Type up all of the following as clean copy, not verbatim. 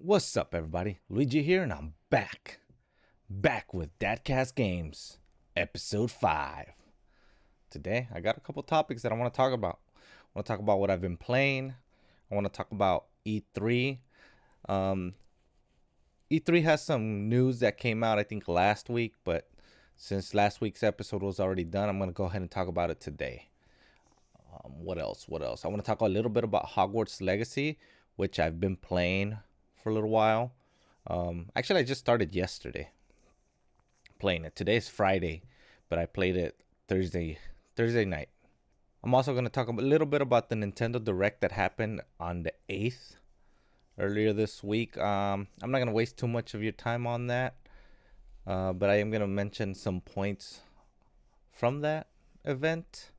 What's up, everybody? Luigi here, and I'm back with Dadcast Games, Episode 5. Today, I got a couple topics that I want to talk about. I want to talk about what I've been playing. I want to talk about E3. Um, E3 has some news that came out, I think, last week, but since last week's episode was already done, I'm going to go ahead and talk about it today. What else? I want to talk a little bit about Hogwarts Legacy, which I've been playing for a little while. Actually, I just started yesterday playing it. Today's Friday, but I played it Thursday night. I'm also going to talk a little bit about the Nintendo Direct that happened on the 8th earlier this week. I'm not going to waste too much of your time on that, but I am going to mention some points from that event.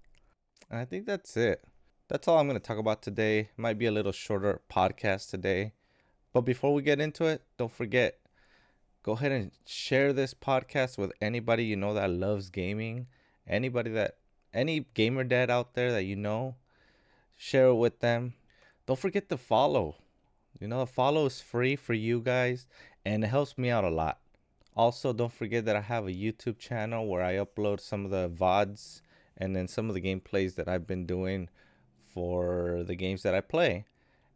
And I think that's it. That's all I'm going to talk about today. Might be a little shorter podcast today. But before we get into it, don't forget, go ahead and share this podcast with anybody you know that loves gaming. Any gamer dad out there that you know, share it with them. Don't forget to follow. The follow is free for you guys, and it helps me out a lot. Also, don't forget that I have a YouTube channel where I upload some of the VODs and then some of the gameplays that I've been doing for the games that I play.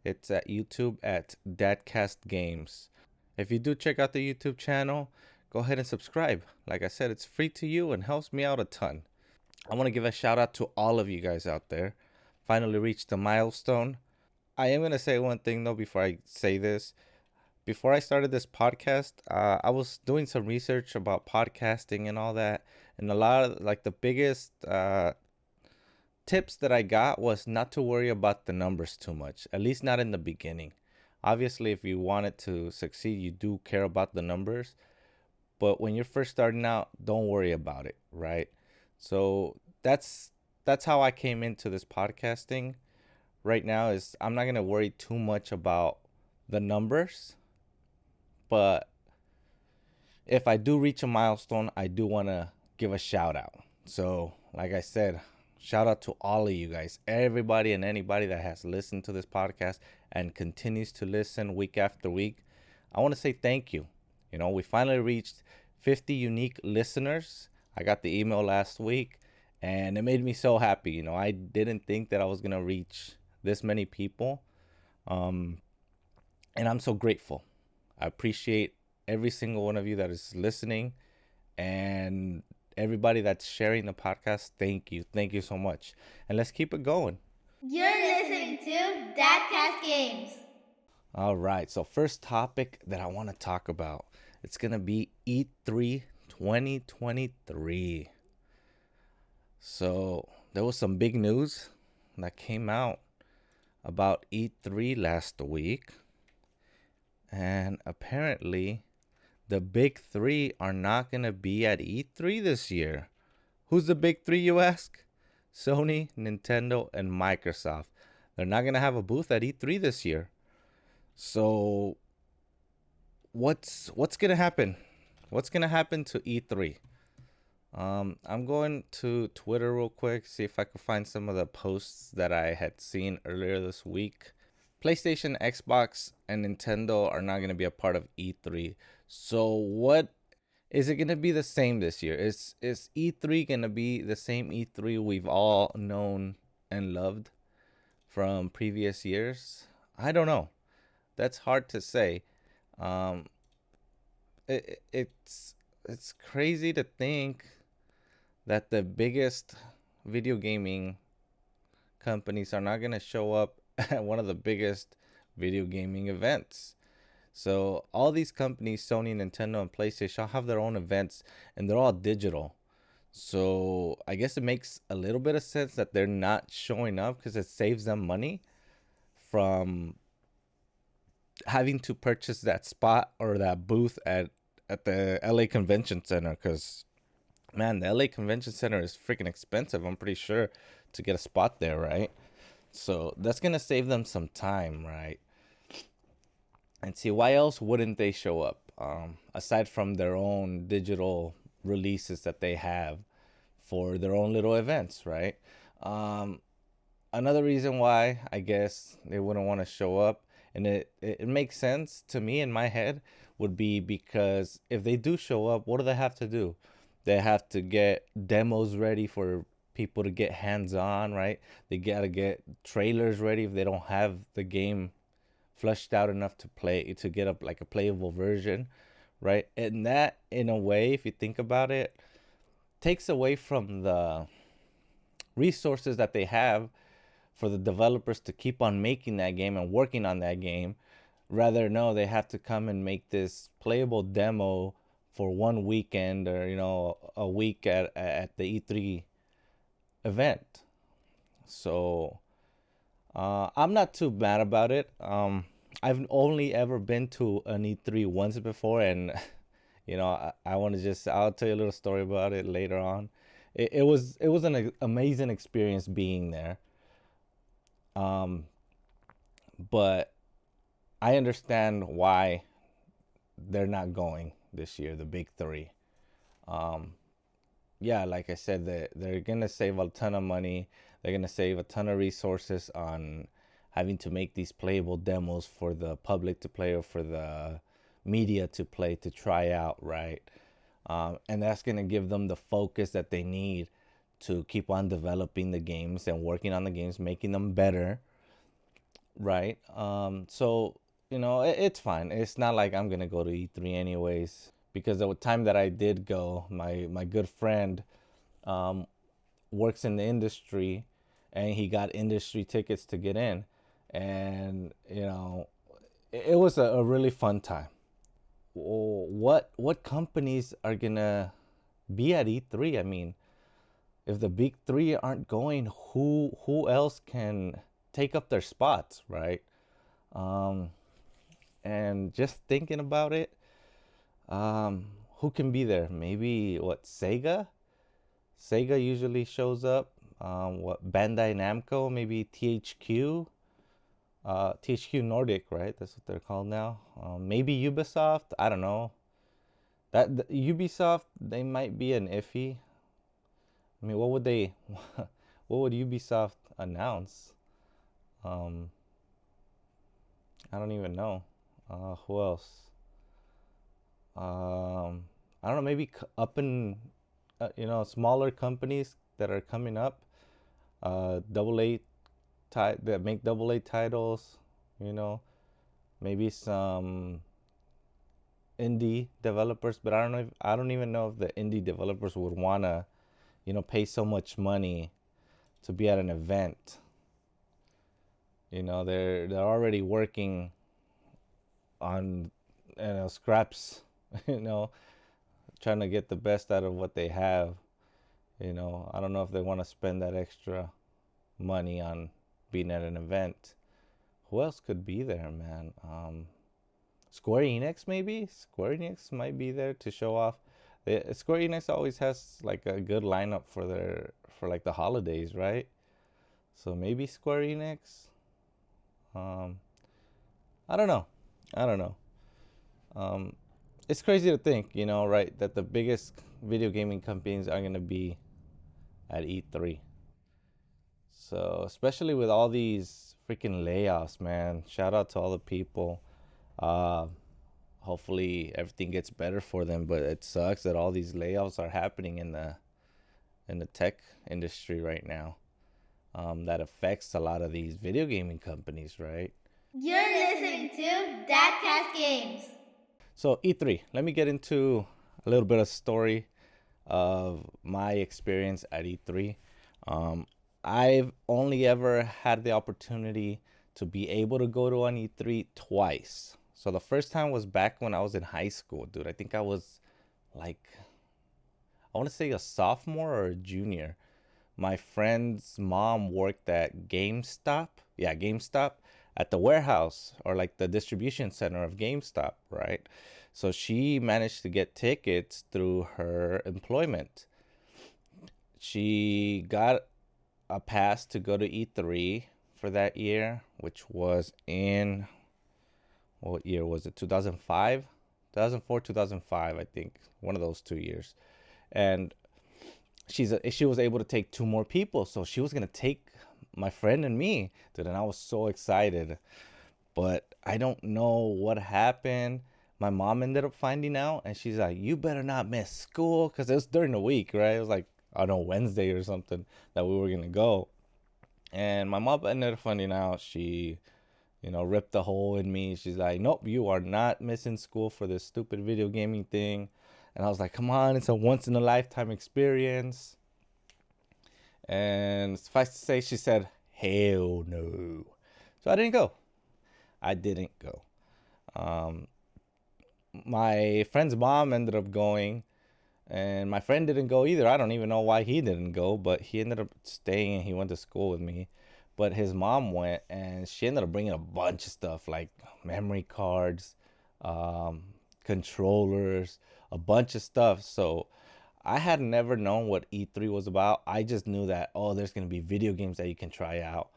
It's at YouTube at Dadcast Games. If you do check out the YouTube channel, go ahead and subscribe. Like I said, it's free to you and helps me out a ton. I want to give a shout out to all of you guys out there. Finally reached the milestone. I am going to say one thing though before I say this. Before I started this podcast, I was doing some research about podcasting and all that. And a lot of the biggest tips that I got was not to worry about the numbers too much, at least not in the beginning. Obviously, if you want it to succeed, you do care about the numbers. But when you're first starting out, don't worry about it, right? So that's how I came into this podcasting right now. Is I'm not going to worry too much about the numbers. But if I do reach a milestone, I do want to give a shout out. So like I said, shout out to all of you guys, everybody and anybody that has listened to this podcast and continues to listen week after week. I want to say thank you. We finally reached 50 unique listeners. I got the email last week and it made me so happy. I didn't think that I was going to reach this many people. And I'm so grateful. I appreciate every single one of you that is listening, and everybody that's sharing the podcast. Thank you so much, and let's keep it going. You're listening to Dadcast Games. All right, so first topic that I want to talk about, it's gonna be E3 2023. So there was some big news that came out about E3 last week, and apparently the big three are not going to be at E3 this year. Who's the big three, you ask? Sony, Nintendo, and Microsoft. They're not going to have a booth at E3 this year. So what's going to happen? What's going to happen to E3? I'm going to Twitter real quick, see if I can find some of the posts that I had seen earlier this week. PlayStation, Xbox, and Nintendo are not going to be a part of E3. So what is it going to be the same this year? Is E3 going to be the same E3 we've all known and loved from previous years? I don't know. That's hard to say. It's crazy to think that the biggest video gaming companies are not going to show up at one of the biggest video gaming events. So all these companies, Sony, Nintendo, and PlayStation, all have their own events, and they're all digital. So I guess it makes a little bit of sense that they're not showing up, because it saves them money from having to purchase that spot or that booth at the LA Convention Center. Because, man, the LA Convention Center is freaking expensive, I'm pretty sure, to get a spot there, right? So that's going to save them some time, right? And see, why else wouldn't they show up? Aside from their own digital releases that they have for their own little events, right? Another reason why I guess they wouldn't want to show up And it makes sense to me in my head would be because if they do show up, what do they have to do? They have to get demos ready for people to get hands on, right? They got to get trailers ready if they don't have the game fleshed out enough to play, to get up like a playable version, right? And that, in a way, if you think about it, takes away from the resources that they have for the developers to keep on making that game and working on that game. Rather, no, they have to come and make this playable demo for one weekend, or a week at the E3 event. So I'm not too mad about it. I've only ever been to an E3 once before, and I want to I'll tell you a little story about it later on. It was an amazing experience being there. But I understand why they're not going this year, the big three. Yeah, like I said, they're gonna save a ton of money. They're gonna save a ton of resources on having to make these playable demos for the public to play, or for the media to play, to try out, right? And that's gonna give them the focus that they need to keep on developing the games and working on the games, making them better, right? So it's fine. It's not like I'm gonna go to E3 anyways, because the time that I did go, my good friend works in the industry, and he got industry tickets to get in, and it was a really fun time. What companies are gonna be at E3? I mean, if the big three aren't going, who else can take up their spots, right? Um, and just thinking about it, who can be there? Maybe what, Sega? Sega usually shows up. What, Bandai Namco? Maybe THQ. THQ Nordic, right? That's what they're called now. Maybe Ubisoft. I don't know. Ubisoft, they might be an iffy. I mean, what would they? What would Ubisoft announce? Um, I don't even know. Who else? I don't know. Maybe up in smaller companies that are coming up. Double A that make double A titles. You know, maybe some indie developers, but I don't even know if the indie developers would wanna, pay so much money to be at an event. They're already working on scraps, you know, trying to get the best out of what they have. I don't know if they want to spend that extra money on being at an event. Who else could be there, man? Square Enix, maybe. Square Enix might be there to show off. Square Enix always has like a good lineup for like the holidays, right? So maybe Square Enix. Um, I don't know. I don't know. It's crazy to think, right, that the biggest video gaming companies are gonna be at E3. So especially with all these freaking layoffs, man. Shout out to all the people. Uh, Hopefully everything gets better for them, but it sucks that all these layoffs are happening in the tech industry right now. That affects a lot of these video gaming companies, right? You're listening to Dadcast Games. So E3, let me get into a little bit of story of my experience at E3. Um, I've only ever had the opportunity to be able to go to an E3 twice. So the first time was back when I was in high school, dude. I think I was like, I want to say a sophomore or a junior. My friend's mom worked at GameStop. Yeah, GameStop, at the warehouse, or like the distribution center of GameStop, right? So she managed to get tickets through her employment. She got a pass to go to E3 for that year, which was in, what year was it? 2005? 2004, 2005, I think. One of those 2 years. And she was able to take two more people, so she was gonna take my friend and me, dude, and I was so excited. but I don't know what happened. My mom ended up finding out, and she's like, "You better not miss school," because it was during the week, right? It was like, I don't know, Wednesday or something that we were gonna go. And my mom ended up finding out. She, ripped a hole in me. She's like, "Nope, you are not missing school for this stupid video gaming thing." And I was like, "Come on, it's a once in a lifetime experience." And suffice to say, she said, "Hell no." So I didn't go. I didn't go. Um, my friend's mom ended up going, and my friend didn't go either. I don't even know why he didn't go, but he ended up staying and he went to school with me. But his mom went, and she ended up bringing a bunch of stuff like memory cards, um, controllers, a bunch of stuff. So I had never known what E3 was about. I just knew that, oh, there's going to be video games that you can try out.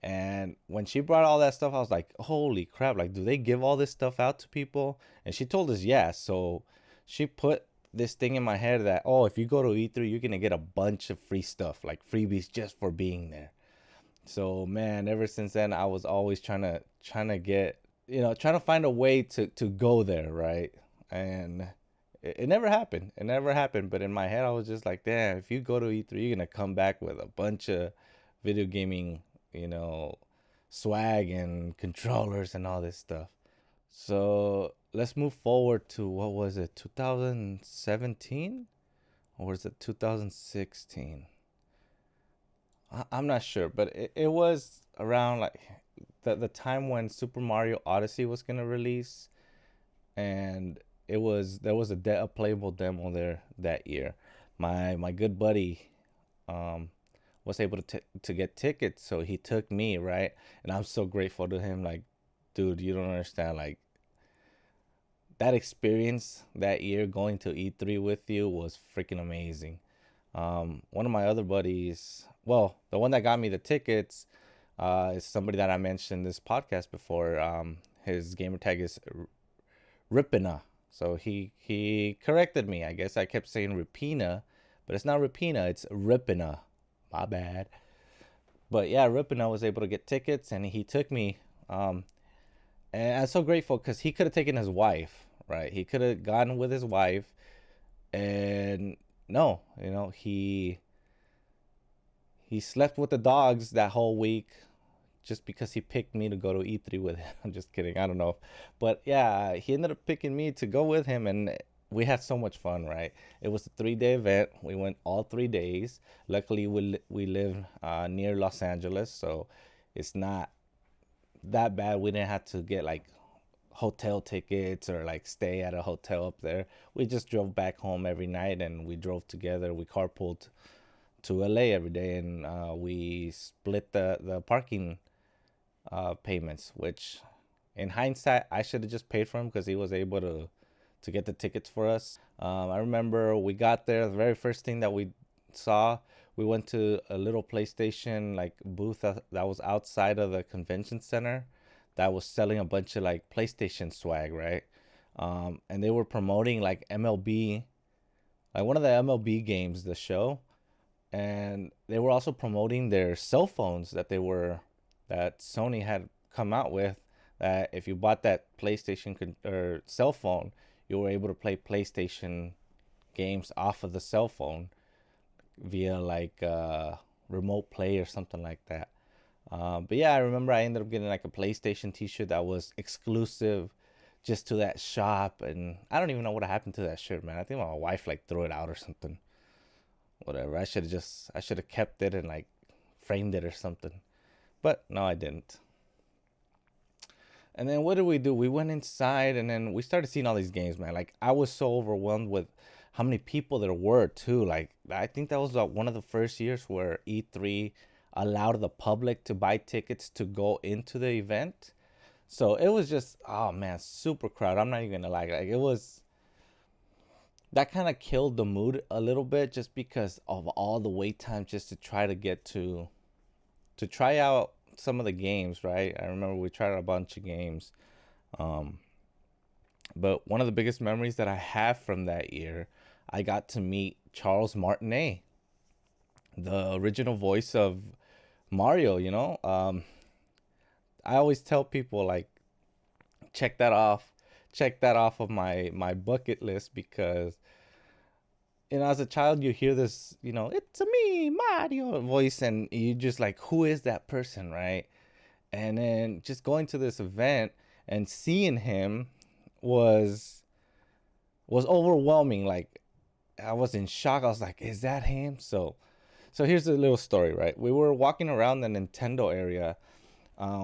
And when she brought all that stuff, I was like, holy crap, like, do they give all this stuff out to people? And she told us, yeah. So she put this thing in my head that, oh, if you go to E3, you're going to get a bunch of free stuff, like freebies just for being there. So, man, ever since then, I was always trying to get, trying to find a way to go there, right? And it never happened. It never happened. But in my head, I was just like, damn, if you go to E3, you're going to come back with a bunch of video gaming, you know, swag and controllers and all this stuff. So let's move forward to, what was it, 2017? Or was it 2016? I'm not sure, but it was around like the time when Super Mario Odyssey was gonna release, and there was a playable demo there that year. My good buddy um was able to get tickets, so he took me, right, and I'm so grateful to him. Like, dude, you don't understand. Like, that experience that year going to E3 with you was freaking amazing. One of my other buddies, well, the one that got me the tickets, is somebody that I mentioned in this podcast before. His gamer tag is Ripina. So he corrected me. I guess I kept saying Ripina, but it's not Ripina, it's Ripina. My bad. But yeah, Ripina was able to get tickets, and he took me. And I'm so grateful because he could have taken his wife, right? He could have gone with his wife, and no, he slept with the dogs that whole week just because he picked me to go to E3 with him. I'm just kidding. I don't know. But yeah, he ended up picking me to go with him, and we had so much fun, right? It was a 3-day event. We went all 3 days. Luckily, we live near Los Angeles, so it's not that bad. We didn't have to get like hotel tickets or like stay at a hotel up there. We just drove back home every night, and we drove together. We carpooled to LA every day, and we split the parking payments, which in hindsight I should have just paid for him because he was able to get the tickets for us. I remember we got there, the very first thing that we saw, we went to a little PlayStation like booth that was outside of the convention center that was selling a bunch of like PlayStation swag, right? And they were promoting like MLB, like one of the MLB games, the show, and they were also promoting their cell phones that Sony had come out with. That if you bought that PlayStation or cell phone, you were able to play PlayStation games off of the cell phone via like remote play or something like that. But yeah, I remember I ended up getting like a PlayStation T-shirt that was exclusive just to that shop, and I don't even know what happened to that shirt, man. I think my wife like threw it out or something. Whatever. I should have kept it and like framed it or something. But no, I didn't. And then what did we do? We went inside, and then we started seeing all these games, man. Like, I was so overwhelmed with how many people there were too. Like, I think that was one of the first years where E3 allowed the public to buy tickets to go into the event. So it was just, oh man, super crowded. I'm not even gonna lie. Like, it was, that kind of killed the mood a little bit just because of all the wait time just to try to get to try out some of the games, right? I remember we tried out a bunch of games. Um, but one of the biggest memories that I have from that year, I got to meet Charles Martinet, the original voice of Mario, I always tell people, like, check that off. Check that off of my bucket list because as a child you hear this, it's a me, Mario voice, and you just like, who is that person, right? And then just going to this event and seeing him was overwhelming. Like, I was in shock. I was like, is that him? So here's a little story, right? We were walking around the Nintendo area.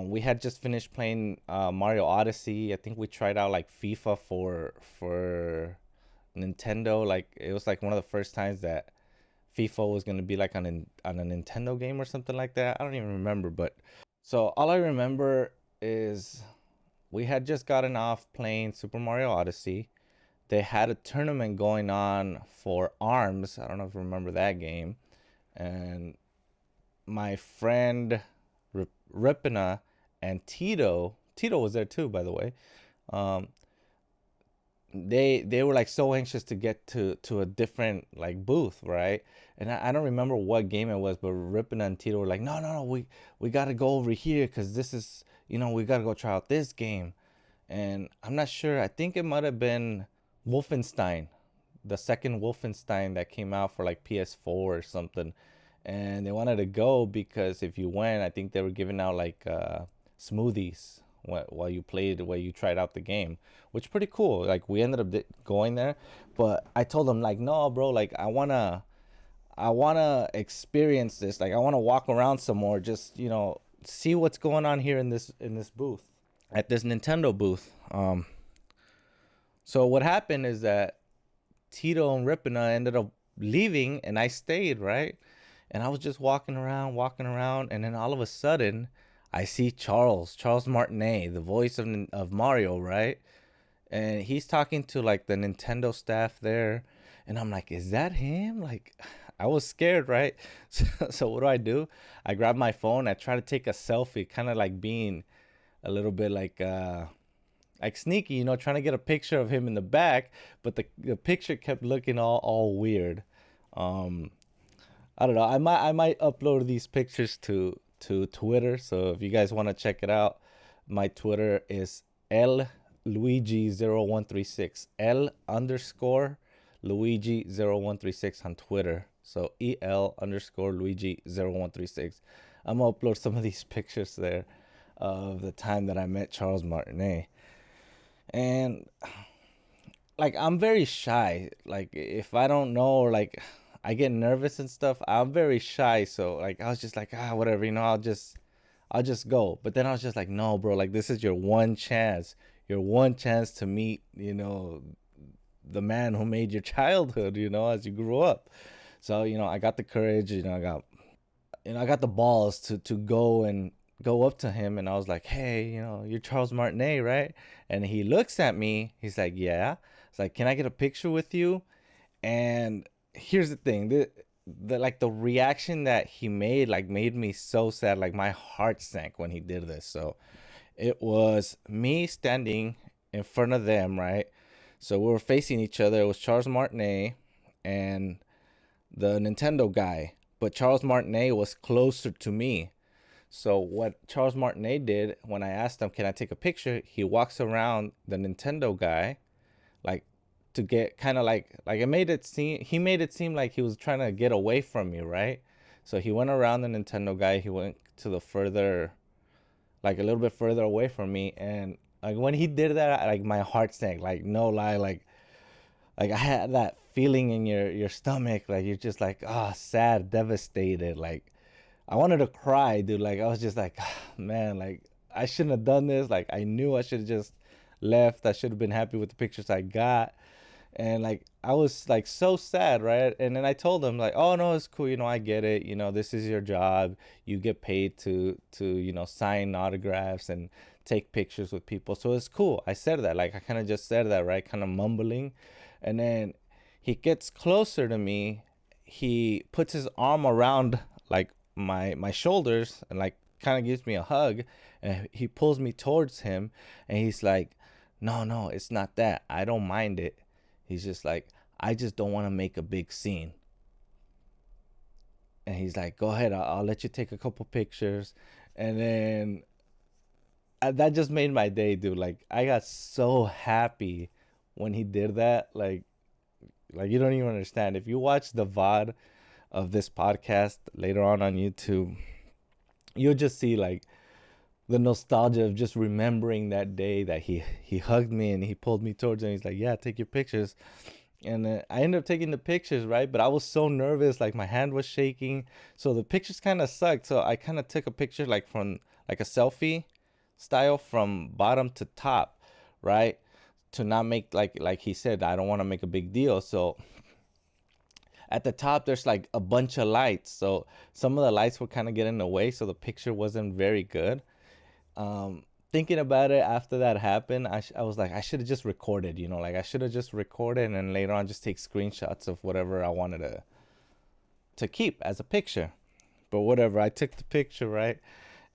We had just finished playing Mario Odyssey. I think we tried out like FIFA for Nintendo. Like, it was like one of the first times that FIFA was gonna be like on a Nintendo game or something like that. I don't even remember, but so all I remember is we had just gotten off playing Super Mario Odyssey. They had a tournament going on for ARMS. I don't know if you remember that game. And my friend Ripina and Tito was there too, by the way. Um, they were like so anxious to get to a different like booth, right? And I don't remember what game it was, but Ripina and Tito were like, no, we got to go over here because this is, we got to go try out this game. And I'm not sure. I think it might have been Wolfenstein, the second Wolfenstein that came out for like PS4 or something. And they wanted to go because if you went, I think they were giving out like smoothies while you tried out the game, which is pretty cool. Like, we ended up going there, but I told them like, no, bro, like I wanna experience this. Like, I wanna walk around some more, just see what's going on here in this booth, at this Nintendo booth. So what happened is that Tito and Ripina ended up leaving, and I stayed, right? And I was just walking around, and then all of a sudden, I see Charles Martinet, the voice of Mario, right? And he's talking to like the Nintendo staff there, and I'm like, is that him? Like, I was scared, right? So what do? I grab my phone, I try to take a selfie, kind of like being a little bit like sneaky, trying to get a picture of him in the back, but the picture kept looking all weird. I don't know. I might upload these pictures to Twitter. So if you guys want to check it out, my Twitter is Luigi0136. L_Luigi0136 on Twitter. So EL_Luigi0136. I'm gonna upload some of these pictures there of the time that I met Charles Martinet. And like, I'm very shy. Like, if I don't know, or like I get nervous and stuff, I'm very shy. So like, I was just like, whatever, I'll just go. But then I was just like, no, bro, like, this is your one chance to meet, the man who made your childhood, as you grew up. So, I got the courage, I got the balls to go up to him, and I was like, hey, you're Charles Martinet, right? And he looks at me, he's like, yeah. It's like, can I get a picture with you? And here's the thing, the reaction that he made, like, made me so sad. Like, my heart sank when he did this. So it was me standing in front of them, right? So we were facing each other. It was Charles Martinet and the Nintendo guy, but Charles Martinet was closer to me. So what Charles Martinet did, when I asked him, can I take a picture, he walks around the Nintendo guy, like, to get kind of like he made it seem like he was trying to get away from me, right? So he went around the Nintendo guy, he went to the further, like a little bit further away from me, and like when he did that, like, my heart sank, like, no lie, like I had that feeling in your stomach, like you're just like, sad, devastated, like I wanted to cry, dude. Like, I was just like, man, like, I shouldn't have done this. Like, I knew I should have just left. I should have been happy with the pictures I got. And like, I was like so sad, right? And then I told him like, oh no, it's cool. I get it. This is your job. You get paid to sign autographs and take pictures with people. So it's cool. I said that. Like, I kind of just said that, right? Kind of mumbling. And then he gets closer to me. He puts his arm around like my shoulders and like kind of gives me a hug, and he pulls me towards him, and he's like, no, it's not that. I don't mind it. He's just like, I just don't want to make a big scene. And he's like, go ahead, I'll let you take a couple pictures. And then that just made my day, dude. Like, I got so happy when he did that. Like you don't even understand. If you watch the VOD of this podcast later on YouTube, you'll just see like the nostalgia of just remembering that day that he hugged me and he pulled me towards him. He's like, "Yeah, take your pictures." And I ended up taking the pictures, right? But I was so nervous, like my hand was shaking, so the pictures kind of sucked. So I kind of took a picture like from like a selfie style from bottom to top, right? To not make like he said, I don't want to make a big deal. So at the top there's like a bunch of lights, so some of the lights were kind of getting in the way, so the picture wasn't very good. Thinking about it after that happened, I was like, I should have just recorded, like I should have just recorded and then later on just take screenshots of whatever I wanted to keep as a picture. But whatever, I took the picture, right?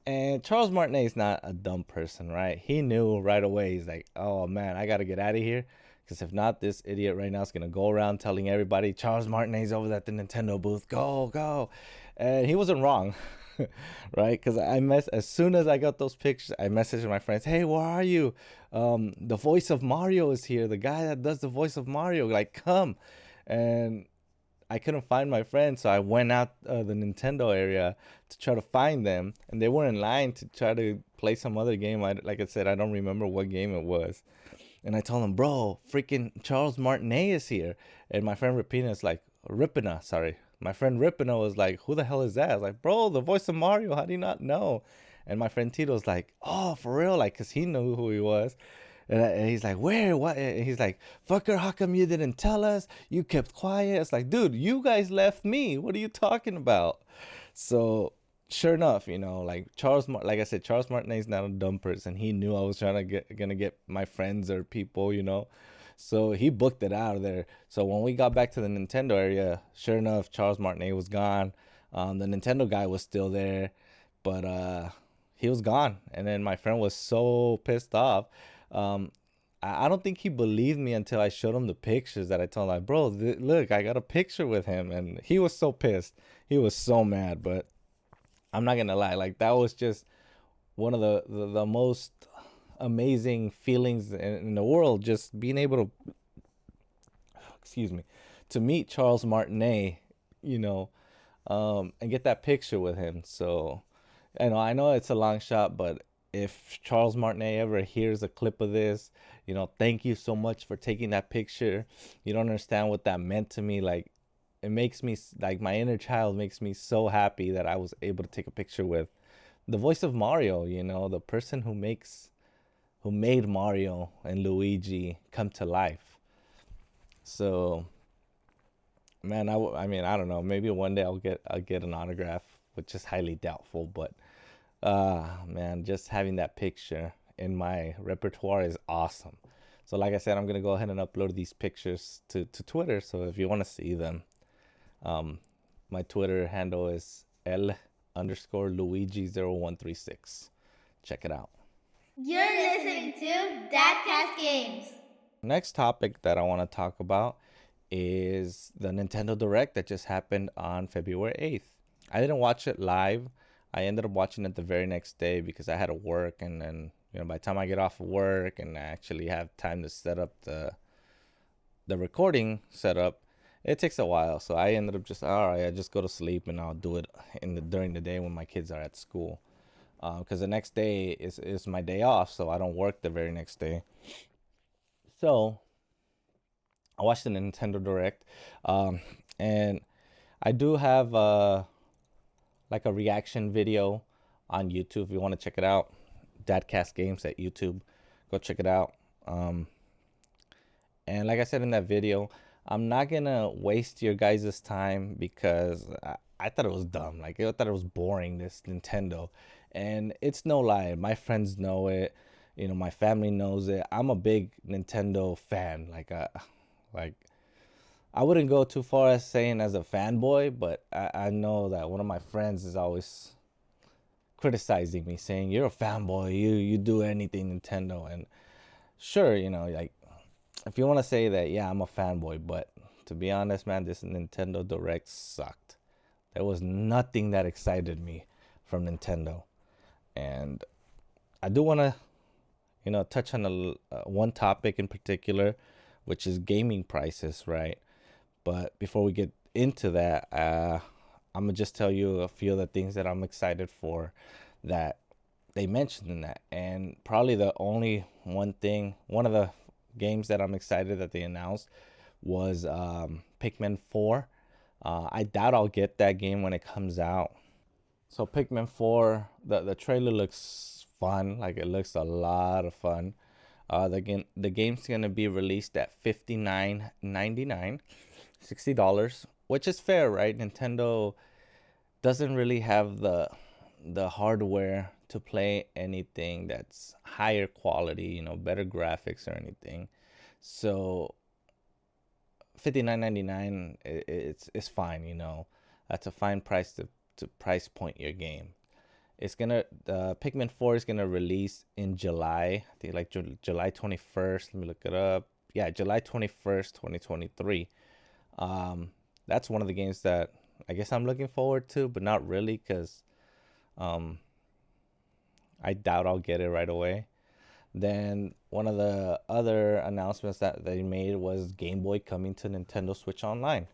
And Charles Martinet is not a dumb person, right? He knew right away. He's like, oh man, I got to get out of here. Because if not, this idiot right now is going to go around telling everybody Charles Martinet's over at the Nintendo booth. Go, go. And he wasn't wrong, right? Because as soon as I got those pictures, I messaged my friends, hey, where are you? The voice of Mario is here. The guy that does the voice of Mario, like, come. And I couldn't find my friends, so I went out the Nintendo area to try to find them. And they were in line to try to play some other game. Like I said, I don't remember what game it was. And I told him, bro, freaking Charles Martinet is here. And my friend Ripina sorry. My friend Ripina was like, who the hell is that? I was like, bro, the voice of Mario. How do you not know? And my friend Tito was like, oh, for real? Like, because he knew who he was. And he's like, where? What? And he's like, fucker, how come you didn't tell us? You kept quiet. It's like, dude, you guys left me. What are you talking about? So sure enough, like like I said, Charles Martinet is not a dumb person. He knew I was gonna get my friends or people, so he booked it out of there. So when we got back to the Nintendo area, sure enough, Charles Martinet was gone. The Nintendo guy was still there, but he was gone. And then my friend was so pissed off. I don't think he believed me until I showed him the pictures that I told him, like, bro, look, I got a picture with him. And he was so pissed. He was so mad. But I'm not going to lie. Like, that was just one of the most amazing feelings in the world. Just being able to, excuse me, to meet Charles Martinet, and get that picture with him. So, I know it's a long shot, but if Charles Martinet ever hears a clip of this, thank you so much for taking that picture. You don't understand what that meant to me. Like, it makes me, like, my inner child makes me so happy that I was able to take a picture with the voice of Mario, the person who made Mario and Luigi come to life. So, man, I mean, I don't know. Maybe one day I'll get an autograph, which is highly doubtful, but man, just having that picture in my repertoire is awesome. So like I said, I'm gonna go ahead and upload these pictures to Twitter. So if you want to see them, my Twitter handle is L_Luigi0136. Check it out. You're listening to Dadcast Games. Next topic that I want to talk about is the Nintendo Direct that just happened on February 8th. I didn't watch it live. I ended up watching it the very next day because I had to work, and then by the time I get off of work and I actually have time to set up the recording setup, it takes a while. So I ended up just, all right, I just go to sleep and I'll do it during the day when my kids are at school, because the next day is my day off, so I don't work the very next day. So I watched the Nintendo Direct, and I do have like a reaction video on YouTube if you want to check it out. Dadcast Games at YouTube. Go check it out. And like I said in that video, I'm not going to waste your guys' time because I thought it was dumb. Like, I thought it was boring, this Nintendo. And it's no lie. My friends know it. My family knows it. I'm a big Nintendo fan. Like I wouldn't go too far as saying as a fanboy, but I know that one of my friends is always criticizing me, saying, you're a fanboy, you do anything Nintendo. And sure, like, if you want to say that, yeah, I'm a fanboy, but to be honest, man, this Nintendo Direct sucked. There was nothing that excited me from Nintendo. And I do want to, touch on one topic in particular, which is gaming prices, right? But before we get into that, I'm gonna just tell you a few of the things that I'm excited for that they mentioned in that. And probably the only one of the games that I'm excited that they announced was Pikmin 4. I doubt I'll get that game when it comes out. So Pikmin 4, the trailer looks fun. Like it looks a lot of fun. The game's gonna be released at $59.99, $60, which is fair, right? Nintendo doesn't really have the hardware to play anything that's higher quality, better graphics or anything. So 59.99, it's fine, That's a fine price to price point your game. Pikmin 4 is gonna release in July. I think like July 21st. Let me look it up. Yeah, July 21st, 2023. That's one of the games that I guess I'm looking forward to, but not really, because um, I doubt I'll get it right away. Then one of the other announcements that they made was Game Boy coming to Nintendo Switch Online.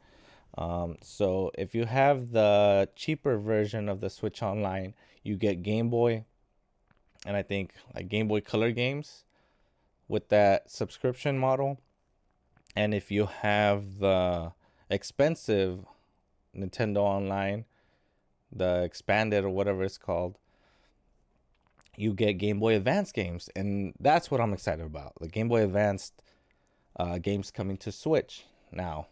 So if you have the cheaper version of the Switch Online, you get Game Boy and I think like Game Boy Color games with that subscription model. And if you have the expensive Nintendo Online, the expanded or whatever it's called, you get Game Boy Advance games. And that's what I'm excited about. The Game Boy Advanced games coming to Switch. Now,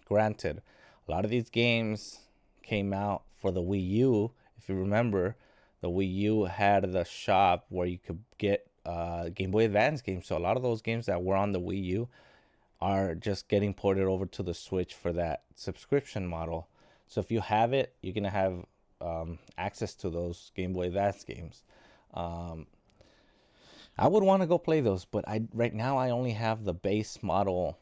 granted, a lot of these games came out for the Wii U. If you remember, the Wii U had the shop where you could get Game Boy Advance games. So a lot of those games that were on the Wii U are just getting ported over to the Switch for that subscription model. So if you have it, you're going to have access to those Game Boy Advance games. Um, I would want to go play those, but right now I only have the base model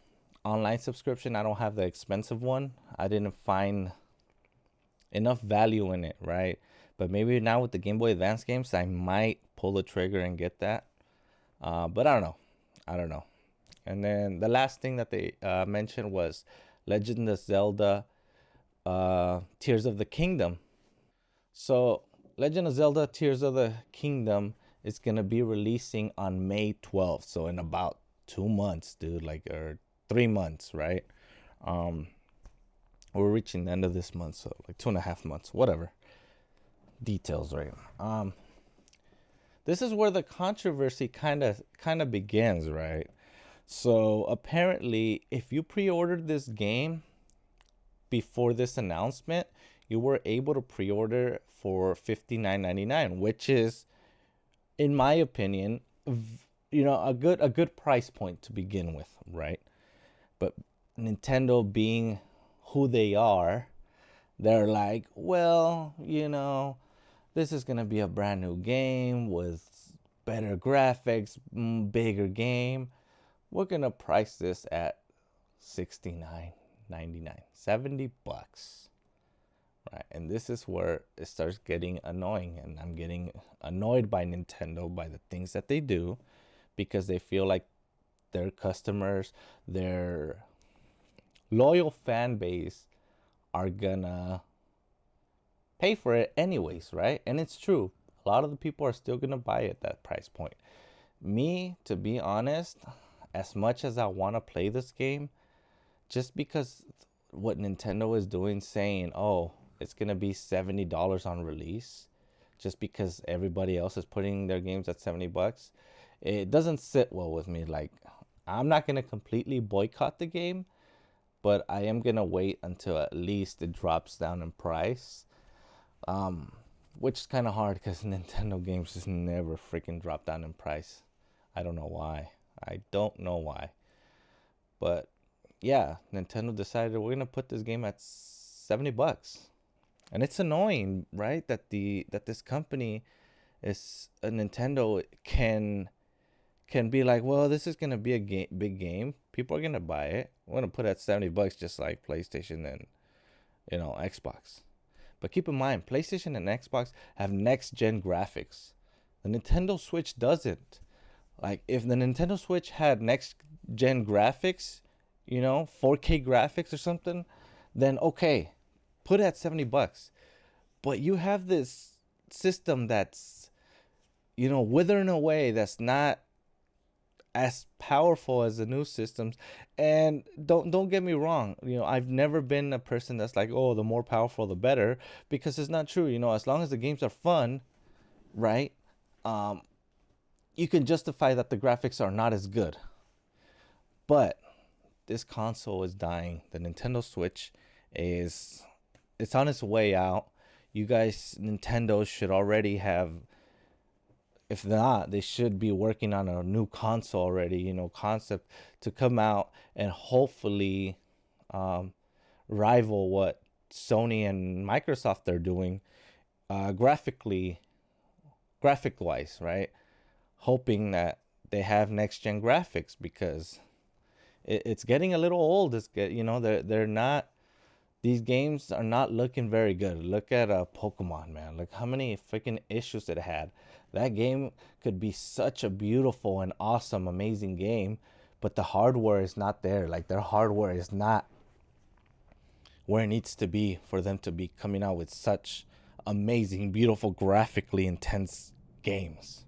online subscription. I don't have the expensive one. I didn't find enough value in it, right? But maybe now with the Game Boy Advance games, I might pull the trigger and get that. But I don't know. I don't know. And then the last thing that they mentioned was Legend of Zelda Tears of the Kingdom. So Legend of Zelda Tears of the Kingdom is going to be releasing on May 12th. So in about 2 months, dude, or 3 months, right? Um, we're reaching the end of this month, so like 2.5 months, whatever. Details, right? This is where the controversy kind of begins, right? So apparently, if you pre-ordered this game before this announcement, you were able to pre-order for $59.99, which is, in my opinion, a good price point to begin with, right? But Nintendo being who they are, they're like, well, this is gonna be a brand new game with better graphics, bigger game. We're gonna price this at $69.99, $70, right? And this is where it starts getting annoying, and I'm getting annoyed by Nintendo by the things that they do, because they feel like their customers, their loyal fan base, are gonna pay for it anyways, right? And it's true. A lot of the people are still gonna buy it at that price point. Me, to be honest, as much as I want to play this game, just because what Nintendo is doing, saying, oh, it's gonna be $70 on release, just because everybody else is putting their games at $70, it doesn't sit well with me. Like, I'm not gonna completely boycott the game, but I am gonna wait until at least it drops down in price. Which is kind of hard because Nintendo games just never freaking drop down in price. I don't know why. I don't know why. But yeah, Nintendo decided we're gonna put this game at $70, and it's annoying, right? That this company is Nintendo can be like, well, this is gonna be a big game. People are gonna buy it. We're gonna put it at $70, just like PlayStation and Xbox. But keep in mind, PlayStation and Xbox have next gen graphics. The The Nintendo Switch doesn't. Like, if the Nintendo Switch had next gen graphics, 4K graphics or something, then okay, put it at $70. But you have this system that's, withering away, that's not as powerful as the new systems. And don't get me wrong, I've never been a person that's like, oh, the more powerful the better, because it's not true. As long as the games are fun, right, you can justify that the graphics are not as good. But this console is dying. The Nintendo Switch it's on its way out. You guys, Nintendo should already have, if not, they should be working on a new console already, concept to come out and hopefully rival what Sony and Microsoft are doing graphic wise, right? Hoping that they have next gen graphics, because it's getting a little old. They're not, these games are not looking very good. Look at Pokemon, man. Look how many freaking issues it had. That game could be such a beautiful and awesome, amazing game, but the hardware is not there. Like, their hardware is not where it needs to be for them to be coming out with such amazing, beautiful, graphically intense games.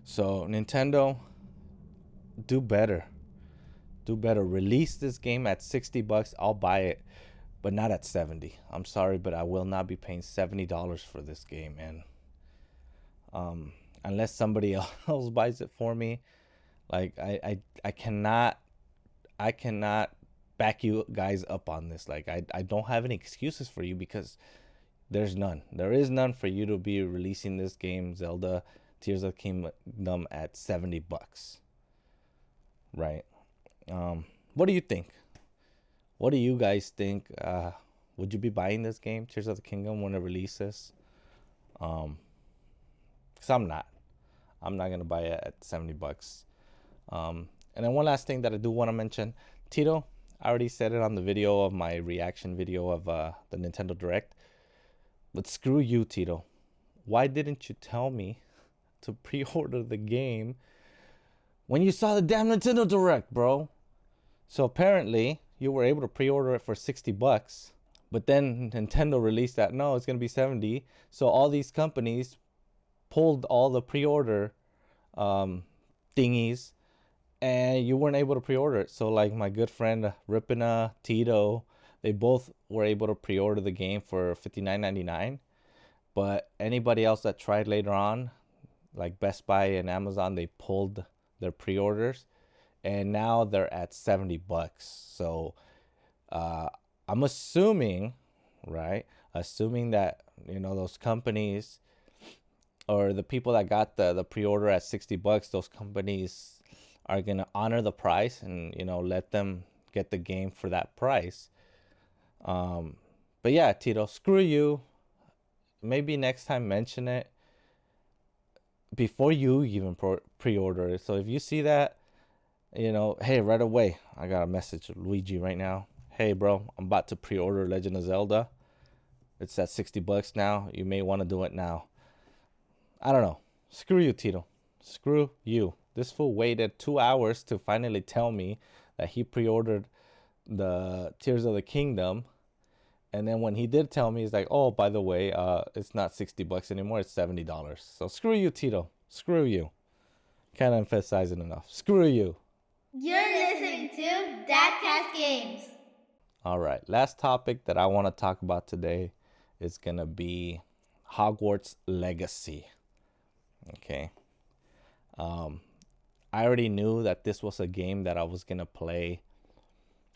So Nintendo, do better. Do better. Release this game at $60. I'll buy it, but not at $70. I'm sorry, but I will not be paying $70 for this game, man. Unless somebody else buys it for me. Like, I cannot back you guys up on this. Like, I don't have any excuses for you, because there's none. There is none for you to be releasing this game, Zelda Tears of the Kingdom, at $70. Right? What do you think? What do you guys think? Would you be buying this game, Tears of the Kingdom, when it releases? Because I'm not. I'm not gonna buy it at $70. And then one last thing that I do want to mention, Tito, I already said it on the video of my reaction video of the Nintendo Direct. But screw you, Tito. Why didn't you tell me to pre-order the game when you saw the damn Nintendo Direct, bro? So apparently you were able to pre-order it for $60, but then Nintendo released that no, it's gonna be $70. So all these companies pulled all the pre-order thingies, and you weren't able to pre-order it. So like my good friend Ripina, Tito, they both were able to pre-order the game for $59.99. But anybody else that tried later on, like Best Buy and Amazon, they pulled their pre-orders, and now they're at $70. So I'm assuming, right? Assuming that, those companies, or the people that got the pre-order at $60, those companies are gonna honor the price and let them get the game for that price. But yeah, Tito, screw you. Maybe next time mention it before you even pre-order it. So if you see that, hey, right away, I got a message Luigi right now. Hey, bro, I'm about to pre-order Legend of Zelda. It's at $60 now. You may want to do it now. I don't know. Screw you, Tito. Screw you. This fool waited 2 hours to finally tell me that he pre-ordered the Tears of the Kingdom. And then when he did tell me, he's like, oh, by the way, it's not $60 anymore. It's $70. So screw you, Tito. Screw you. Can't emphasize it enough. Screw you. You're listening to Dadcast Games. All right. Last topic that I want to talk about today is going to be Hogwarts Legacy. Okay. I already knew that this was a game that I was going to play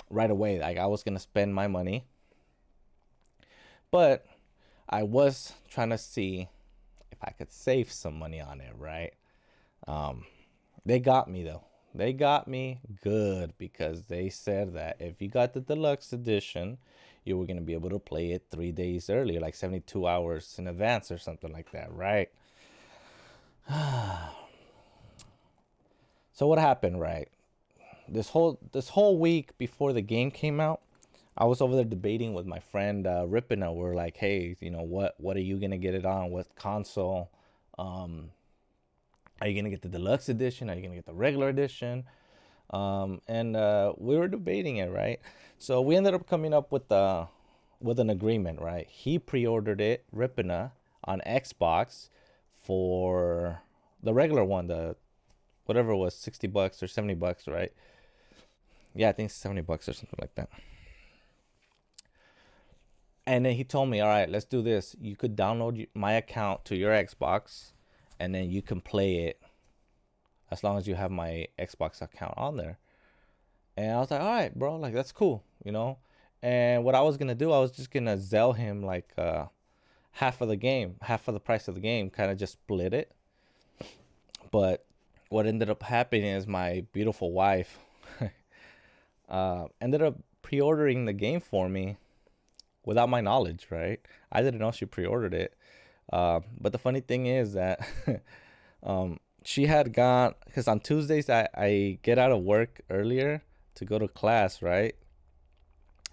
right away. Like, I was going to spend my money. But I was trying to see if I could save some money on it, right? They got me, though. They got me good, because they said that if you got the deluxe edition, you were going to be able to play it 3 days earlier, like 72 hours in advance or something like that, right? So what happened, right? This whole week before the game came out, I was over there debating with my friend Ripina. We're like, hey, what are you gonna get it on? What console? Um, are you gonna get the deluxe edition? Are you gonna get the regular edition? And we were debating it, right? So we ended up coming up with an agreement, right? He pre-ordered it, Ripina, on Xbox for the regular one, the whatever it was, $60 or $70, right? Yeah, I think $70 or something like that. And then he told me, all right, let's do this. You could download my account to your Xbox, and then you can play it as long as you have my Xbox account on there. And I was like, all right, bro, like that's cool, you know? And what I was gonna do, I was just gonna sell him like half of the game, half of the price of the game, kind of just split it. But what ended up happening is my beautiful wife ended up pre-ordering the game for me without my knowledge, right? I didn't know she pre-ordered it. But the funny thing is that she had gone, because on Tuesdays I get out of work earlier to go to class, right?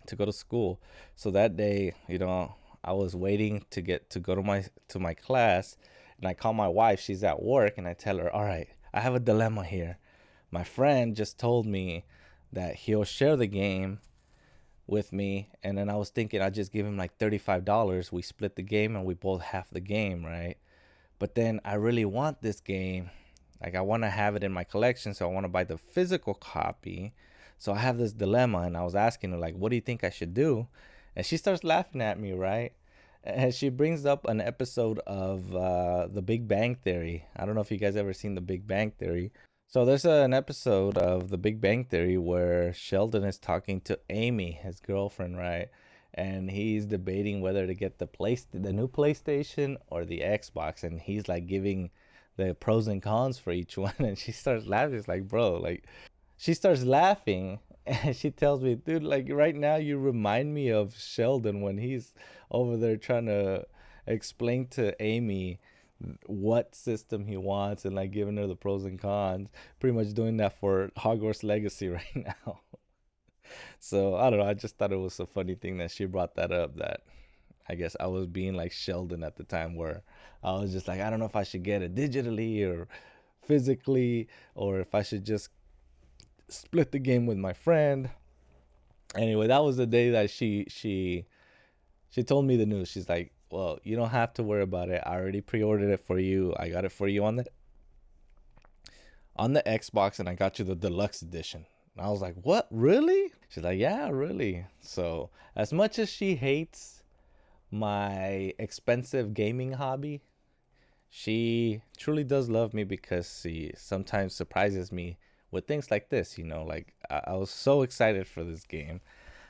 To go to school. So that day, I was waiting to get to go to my class, and I call my wife. She's at work, and I tell her, "All right, I have a dilemma here. My friend just told me that he'll share the game with me, and then I was thinking I'd just give him like $35. We split the game, and we both half the game, right? But then I really want this game. Like, I want to have it in my collection, so I want to buy the physical copy. So I have this dilemma, and I was asking her, like, what do you think I should do? And she starts laughing at me, right? And she brings up an episode of The Big Bang Theory. I don't know if you guys ever seen The Big Bang Theory. So there's an episode of The Big Bang Theory where Sheldon is talking to Amy, his girlfriend, right? And he's debating whether to get the new PlayStation or the Xbox, and he's like giving the pros and cons for each one. And she starts laughing. It's like, bro, like, she starts laughing, and she tells me, dude, like right now you remind me of Sheldon when he's over there trying to explain to Amy what system he wants, and like giving her the pros and cons, pretty much doing that for Hogwarts Legacy right now. So I don't know, I just thought it was a funny thing that she brought that up, that I guess I was being like Sheldon at the time, where I was just like, I don't know if I should get it digitally or physically, or if I should just split the game with my friend. Anyway, that was the day that she told me the news. She's like, "Well, you don't have to worry about it. I already pre-ordered it for you. I got it for you on the Xbox, and I got you the deluxe edition." And I was like, "What? Really?" She's like, "Yeah, really." So, as much as she hates my expensive gaming hobby, she truly does love me, because she sometimes surprises me with things like this. Like I was so excited for this game.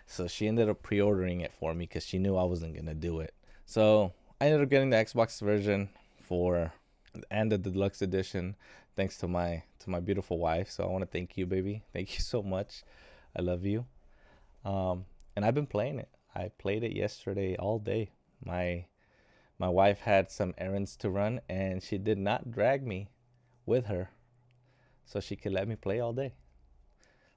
So she ended up pre-ordering it for me because she knew I wasn't gonna do it. So I ended up getting the Xbox version for and the deluxe edition, thanks to my beautiful wife. So I want to thank you, baby. Thank you so much. I love you. And I've been playing it. I played it yesterday all day. My wife had some errands to run, and she did not drag me with her, so she could let me play all day.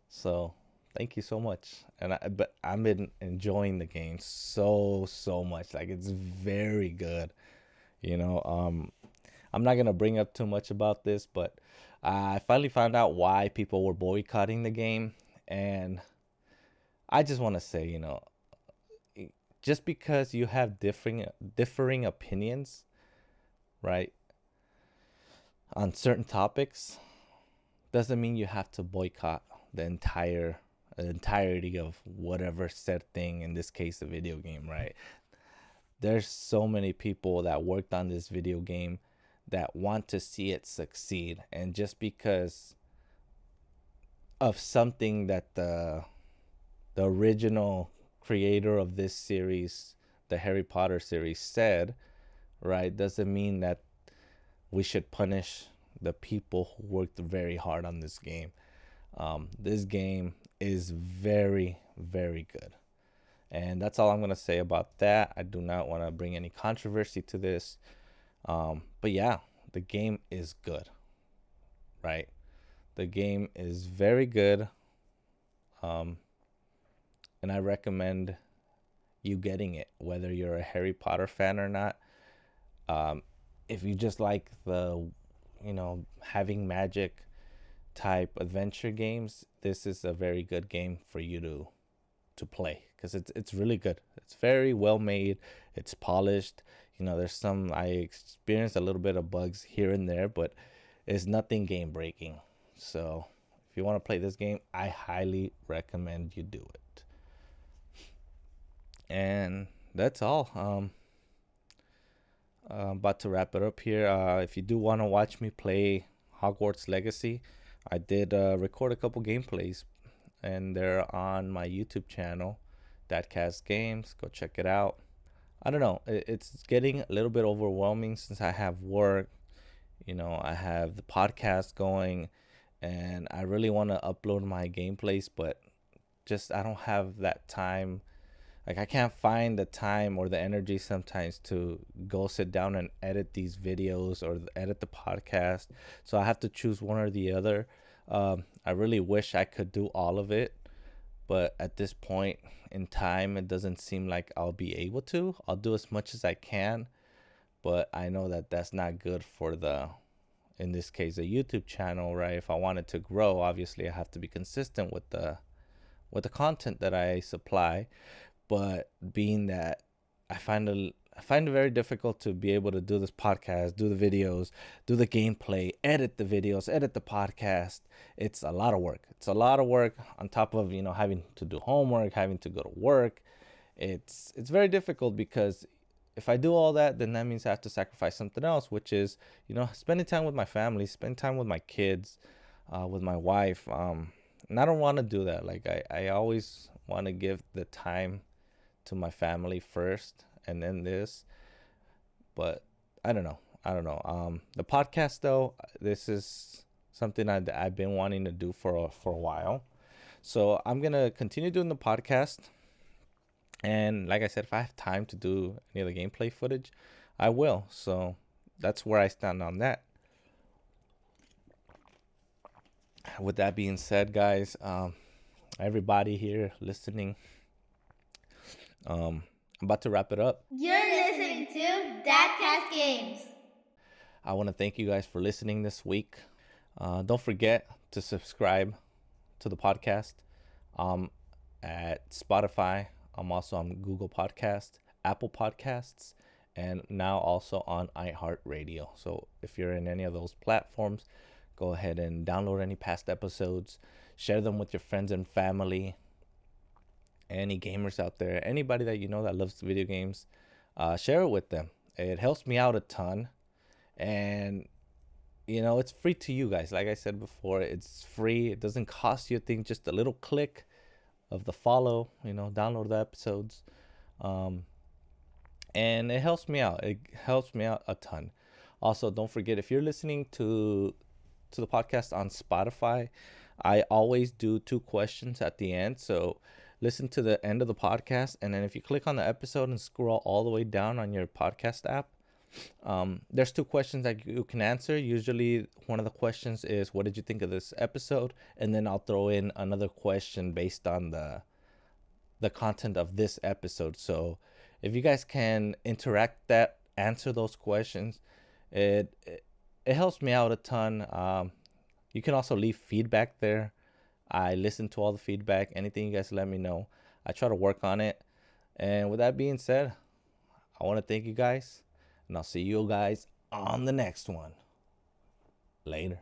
So thank you so much. But I've been enjoying the game so much. Like, it's very good. You know, I'm not gonna bring up too much about this, but I finally found out why people were boycotting the game, and I just want to say, just because you have differing opinions, right, on certain topics, doesn't mean you have to boycott the entirety of whatever said thing, in this case a video game, right? There's so many people that worked on this video game that want to see it succeed, and just because of something that the original creator of this series, the Harry Potter series, said, right, doesn't mean that we should punish the people who worked very hard on this game. This game is very, very good. And that's all I'm going to say about that. I do not want to bring any controversy to this. But yeah, the game is good, right? The game is very good. And I recommend you getting it, whether you're a Harry Potter fan or not. if you just like the, having magic type adventure games, this is a very good game for you to play because it's really good. It's very well made. It's polished. There's some I experienced a little bit of bugs here and there, but it's nothing game breaking. So if you want to play this game, I highly recommend you do it. And that's all. I'm about to wrap it up here. If you do want to watch me play Hogwarts Legacy, I did record a couple gameplays, and they're on my YouTube channel, Dadcast Games. Go check it out. I don't know. It's getting a little bit overwhelming since I have work. I have the podcast going, and I really want to upload my gameplays, but just I don't have that time. Like, I can't find the time or the energy sometimes to go sit down and edit these videos or edit the podcast. So I have to choose one or the other. I really wish I could do all of it, but at this point in time, it doesn't seem like I'll be able to. I'll do as much as I can, but I know that that's not good for in this case, the YouTube channel, right? If I want it to grow, obviously I have to be consistent with the content that I supply. But being that I find it very difficult to be able to do this podcast, do the videos, do the gameplay, edit the videos, edit the podcast. It's a lot of work. It's a lot of work on top of, having to do homework, having to go to work. It's very difficult because if I do all that, then that means I have to sacrifice something else, which is, spending time with my family, spend time with my kids, with my wife. And I don't want to do that. Like, I always want to give the time to my family first and then this. But I don't know. The podcast, though, this is something I've been wanting to do for a while. So I'm going to continue doing the podcast. And like I said, if I have time to do any of the gameplay footage, I will. So that's where I stand on that. With that being said, guys, everybody here listening, I'm about to wrap it up. You're listening to Dadcast Games. I want to thank you guys for listening this week. Don't forget to subscribe to the podcast at Spotify. I'm also on Google Podcast, Apple Podcasts, and now also on iHeartRadio. So if you're in any of those platforms, go ahead and download any past episodes, share them with your friends and family, any gamers out there, anybody that you know that loves video games, share it with them. It helps me out a ton, and it's free to you guys. Like I said before, it's free. It doesn't cost you a thing, just a little click of the follow, download the episodes, and it helps me out. It helps me out a ton. Also, don't forget, if you're listening to the podcast on Spotify, I always do 2 questions at the end. So listen to the end of the podcast, and then if you click on the episode and scroll all the way down on your podcast app, there's 2 questions that you can answer. Usually one of the questions is, what did you think of this episode? And then I'll throw in another question based on the content of this episode. So if you guys can answer those questions, it helps me out a ton. You can also leave feedback there. I listen to all the feedback. Anything you guys let me know, I try to work on it. And with that being said, I want to thank you guys, and I'll see you guys on the next one. Later.